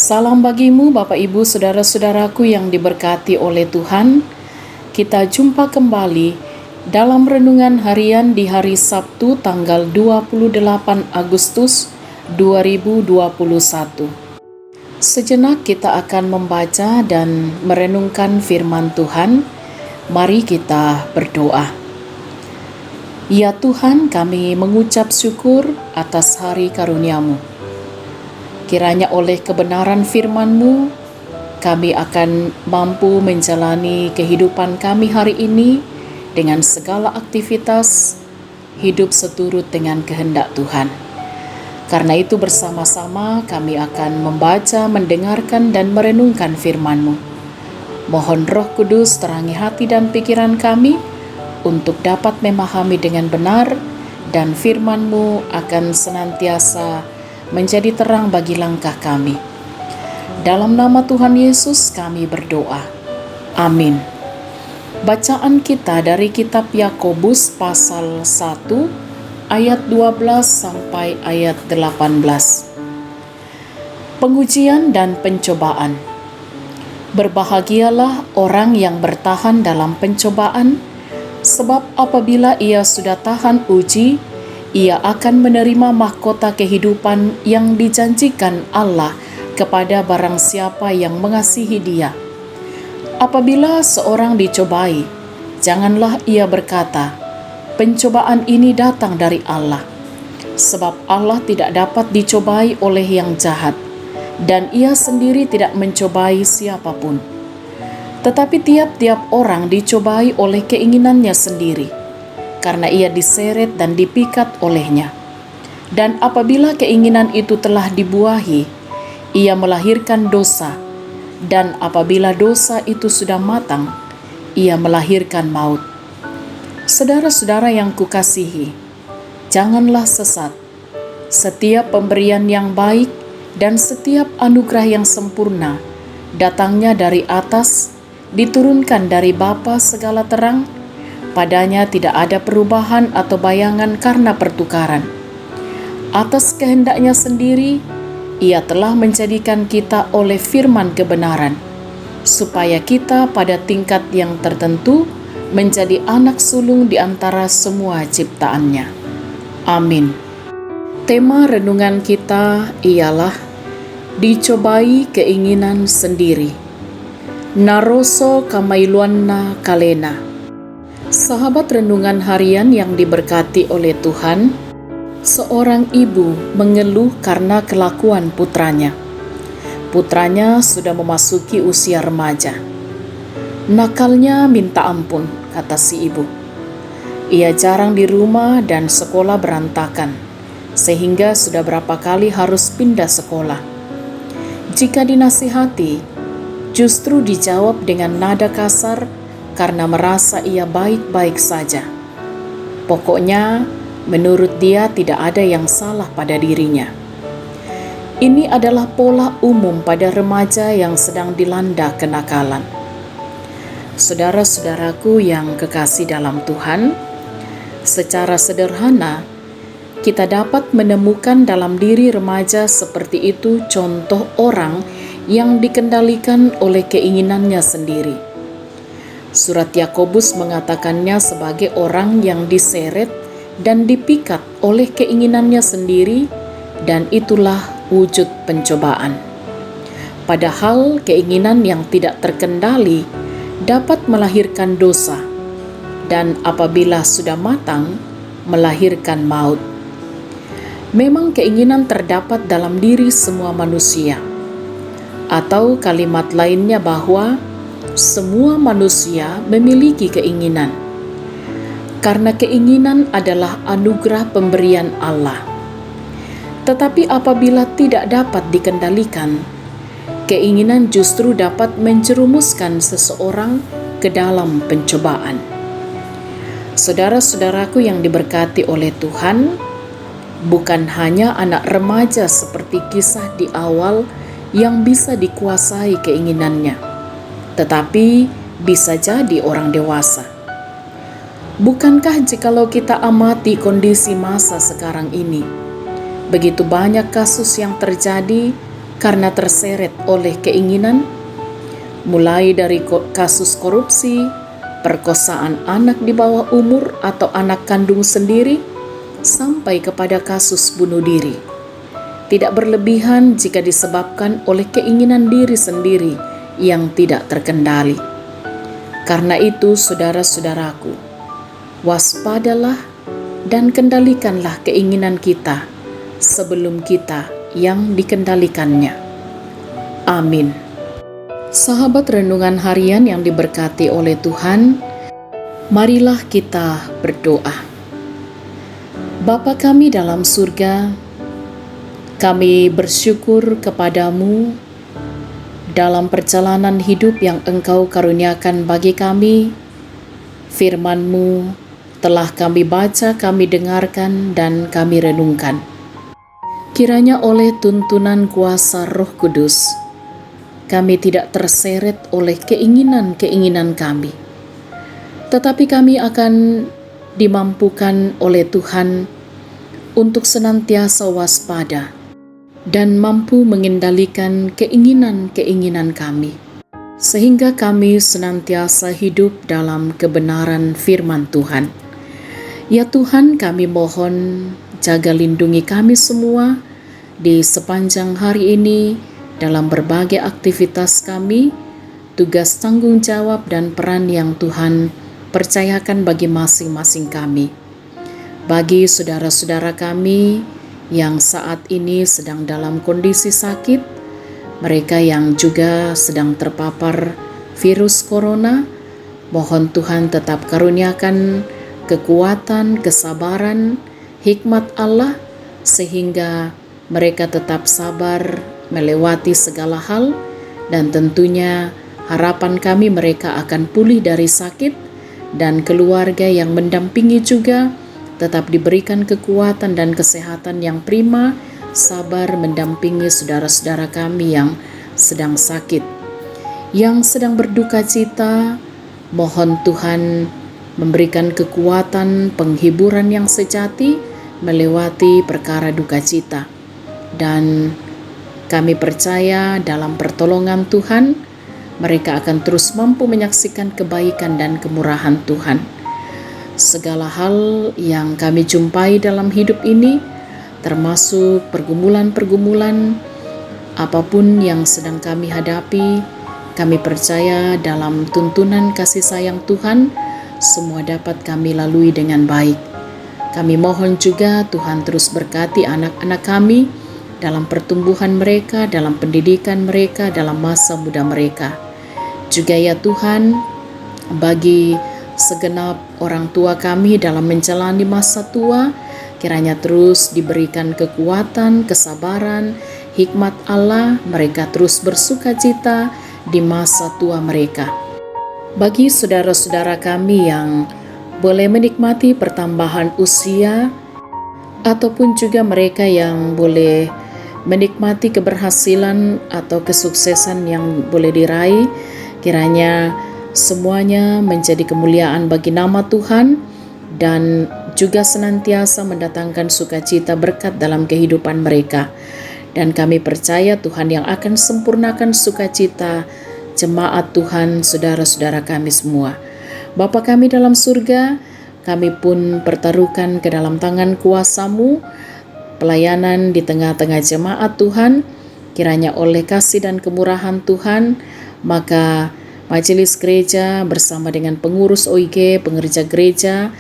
Salam bagimu Bapak Ibu Saudara-saudaraku yang diberkati oleh Tuhan. Kita jumpa kembali dalam renungan harian di hari Sabtu tanggal 28 Agustus 2021. Sejenak kita akan membaca dan merenungkan firman Tuhan. Mari kita berdoa. Ya Tuhan, kami mengucap syukur atas hari karunia-Mu. Kiranya oleh kebenaran firman-Mu, kami akan mampu menjalani kehidupan kami hari ini dengan segala aktivitas hidup seturut dengan kehendak Tuhan. Karena itu bersama-sama kami akan membaca, mendengarkan, dan merenungkan firman-Mu. Mohon Roh Kudus terangi hati dan pikiran kami untuk dapat memahami dengan benar, dan firman-Mu akan senantiasa menjadi terang bagi langkah kami. Dalam nama Tuhan Yesus kami berdoa. Amin. Bacaan kita dari kitab Yakobus pasal 1 ayat 12 sampai ayat 18. Pengujian dan pencobaan. Berbahagialah orang yang bertahan dalam pencobaan, sebab apabila ia sudah tahan uji, ia akan menerima mahkota kehidupan yang dijanjikan Allah kepada barang siapa yang mengasihi Dia. Apabila seorang dicobai, janganlah ia berkata, "Pencobaan ini datang dari Allah," sebab Allah tidak dapat dicobai oleh yang jahat, dan Ia sendiri tidak mencobai siapapun. Tetapi tiap-tiap orang dicobai oleh keinginannya sendiri, karena ia diseret dan dipikat olehnya. Dan apabila keinginan itu telah dibuahi, ia melahirkan dosa. Dan apabila dosa itu sudah matang, ia melahirkan maut. Saudara-saudara yang kukasihi, janganlah sesat. Setiap pemberian yang baik dan setiap anugerah yang sempurna datangnya dari atas, diturunkan dari Bapa segala terang. Padanya tidak ada perubahan atau bayangan karena pertukaran. Atas kehendaknya sendiri, Ia telah menjadikan kita oleh firman kebenaran, supaya kita pada tingkat yang tertentu menjadi anak sulung di antara semua ciptaannya. Amin. Tema renungan kita ialah dicobai keinginan sendiri. Naroso kamailuanna kalena. Sahabat renungan harian yang diberkati oleh Tuhan, seorang ibu mengeluh karena kelakuan putranya. Putranya sudah memasuki usia remaja. Nakalnya minta ampun, kata si ibu. Ia jarang di rumah dan sekolah berantakan, sehingga sudah berapa kali harus pindah sekolah. Jika dinasihati, justru dijawab dengan nada kasar karena merasa ia baik-baik saja. Pokoknya, menurut dia tidak ada yang salah pada dirinya. Ini adalah pola umum pada remaja yang sedang dilanda kenakalan. Saudara-saudaraku yang kekasih dalam Tuhan, secara sederhana, kita dapat menemukan dalam diri remaja seperti itu contoh orang yang dikendalikan oleh keinginannya sendiri. Surat Yakobus mengatakannya sebagai orang yang diseret dan dipikat oleh keinginannya sendiri, dan itulah wujud pencobaan. Padahal keinginan yang tidak terkendali dapat melahirkan dosa, dan apabila sudah matang, melahirkan maut. Memang keinginan terdapat dalam diri semua manusia, atau kalimat lainnya bahwa semua manusia memiliki keinginan, karena keinginan adalah anugerah pemberian Allah. Tetapi apabila tidak dapat dikendalikan, keinginan justru dapat menjerumuskan seseorang ke dalam pencobaan. Saudara-saudaraku yang diberkati oleh Tuhan, bukan hanya anak remaja seperti kisah di awal yang bisa dikuasai keinginannya, tetapi bisa jadi orang dewasa. Bukankah jikalau kita amati kondisi masa sekarang ini, begitu banyak kasus yang terjadi karena terseret oleh keinginan, mulai dari kasus korupsi, perkosaan anak di bawah umur atau anak kandung sendiri, sampai kepada kasus bunuh diri. Tidak berlebihan jika disebabkan oleh keinginan diri sendiri yang tidak terkendali. Karena itu, saudara-saudaraku, waspadalah dan kendalikanlah keinginan kita sebelum kita yang dikendalikannya. Amin. Sahabat renungan harian yang diberkati oleh Tuhan, marilah kita berdoa. Bapa kami dalam surga, kami bersyukur kepadamu dalam perjalanan hidup yang Engkau karuniakan bagi kami. Firman-Mu telah kami baca, kami dengarkan, dan kami renungkan. Kiranya oleh tuntunan kuasa Roh Kudus, kami tidak terseret oleh keinginan-keinginan kami, tetapi kami akan dimampukan oleh Tuhan untuk senantiasa waspada dan mampu mengendalikan keinginan-keinginan kami, sehingga kami senantiasa hidup dalam kebenaran firman Tuhan. Ya Tuhan, kami mohon jaga lindungi kami semua di sepanjang hari ini dalam berbagai aktivitas kami, tugas tanggung jawab dan peran yang Tuhan percayakan bagi masing-masing kami. Bagi saudara-saudara kami yang saat ini sedang dalam kondisi sakit, mereka yang juga sedang terpapar virus corona, mohon Tuhan tetap karuniakan kekuatan, kesabaran, hikmat Allah, sehingga mereka tetap sabar melewati segala hal, dan tentunya harapan kami mereka akan pulih dari sakit, dan keluarga yang mendampingi juga tetap diberikan kekuatan dan kesehatan yang prima, sabar mendampingi saudara-saudara kami yang sedang sakit, yang sedang berduka cita. Mohon Tuhan memberikan kekuatan, penghiburan yang sejati melewati perkara duka cita, dan kami percaya dalam pertolongan Tuhan, mereka akan terus mampu menyaksikan kebaikan dan kemurahan Tuhan. Segala hal yang kami jumpai dalam hidup ini, termasuk pergumulan-pergumulan apapun yang sedang kami hadapi, kami percaya dalam tuntunan kasih sayang Tuhan, semua dapat kami lalui dengan baik. Kami mohon juga Tuhan terus berkati anak-anak kami dalam pertumbuhan mereka, dalam pendidikan mereka, dalam masa muda mereka. Juga ya Tuhan, bagi segenap orang tua kami dalam menjalani masa tua, kiranya terus diberikan kekuatan, kesabaran, hikmat Allah, mereka terus bersuka cita di masa tua mereka. Bagi saudara-saudara kami yang boleh menikmati pertambahan usia, ataupun juga mereka yang boleh menikmati keberhasilan atau kesuksesan yang boleh diraih, kiranya semuanya menjadi kemuliaan bagi nama Tuhan dan juga senantiasa mendatangkan sukacita berkat dalam kehidupan mereka. Dan kami percaya Tuhan yang akan sempurnakan sukacita jemaat Tuhan, saudara-saudara kami semua. Bapa kami dalam surga, kami pun pertaruhkan ke dalam tangan kuasa-Mu pelayanan di tengah-tengah jemaat Tuhan. Kiranya oleh kasih dan kemurahan Tuhan, maka majelis gereja bersama dengan pengurus OIG, pengerja gereja,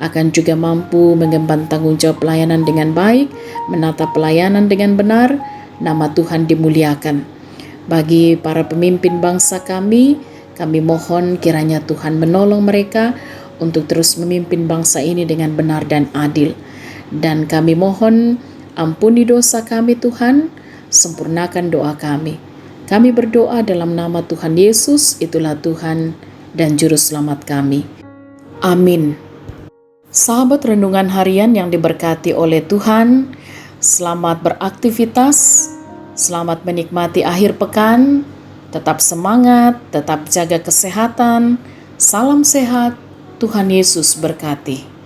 akan juga mampu mengemban tanggung jawab pelayanan dengan baik, menata pelayanan dengan benar, nama Tuhan dimuliakan. Bagi para pemimpin bangsa kami mohon kiranya Tuhan menolong mereka untuk terus memimpin bangsa ini dengan benar dan adil. Dan kami mohon ampuni dosa kami Tuhan, sempurnakan doa kami. Kami berdoa dalam nama Tuhan Yesus, itulah Tuhan dan Juru Selamat kami. Amin. Sahabat renungan harian yang diberkati oleh Tuhan, selamat beraktivitas, selamat menikmati akhir pekan, tetap semangat, tetap jaga kesehatan, salam sehat, Tuhan Yesus berkati.